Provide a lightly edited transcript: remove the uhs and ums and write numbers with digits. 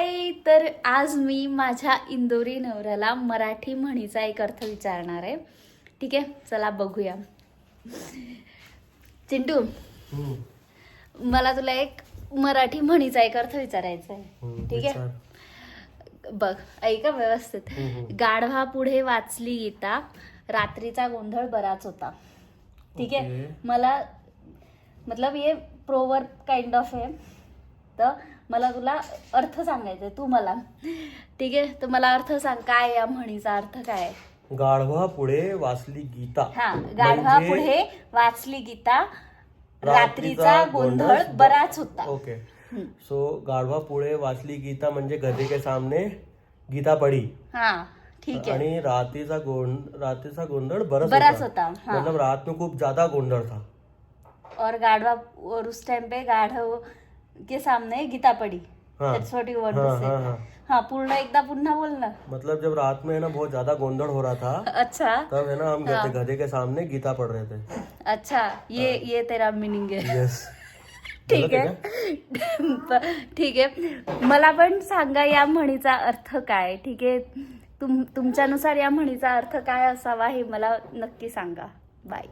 हाय. तर आज मी माझ्या इंदोरी नवऱ्याला मराठी म्हणीचा एक अर्थ विचारणार आहे. ठीक आहे, चला बघूया. चिंटू, मला तुला एक मराठी म्हणीचा एक अर्थ विचारायचा आहे. ठीक आहे, बघ ऐका व्यवस्थित. गाढवा पुढे वाचली गीता, रात्रीचा गोंधळ बराच होता. ठीक आहे, मला मतलब ये प्रोवर्ब काइंड ऑफ है. तर मला तुला अर्थ सांगायचा तू मला. ठीक आहे, तर मला अर्थ सांग, काय या म्हणीचा अर्थ काय आहे? गाढवा पुढे वाचली गीता. हा, गाढवा पुढे वाचली गीता, रात्रीचा गोंधळ बराच होता. ओके, सो गाढवा पुढे वाचली गीता म्हणजे गधे के सामने गीता पडी. हा ठीक आहे. आणि रात्रीचा गोंधळ बराच होता. मतलब रात में खूप ज्यादा गोंधळ था. और गाढ़वा, और उस टाइम पे गाढ़व के सामने गीता पड़ी. That's what you want to say. हाँ, पूर्ण एकदा पुन्हा बोल ना. मतलब जब रात में है ना बहुत ज्यादा गोंधळ हो रहा था. अच्छा, तब है ना हम गधे के सामने गीता पढ़ रहे थे. अच्छा, ये तेरा मीनिंग है. यस, ठीक आहे. ठीक आहे, मला पण सांगा या म्हणीचा अर्थ काय. ठीक आहे, तुमच्यानुसार या म्हणीचा अर्थ काय असावा हे मला नक्की सांगा. बाय.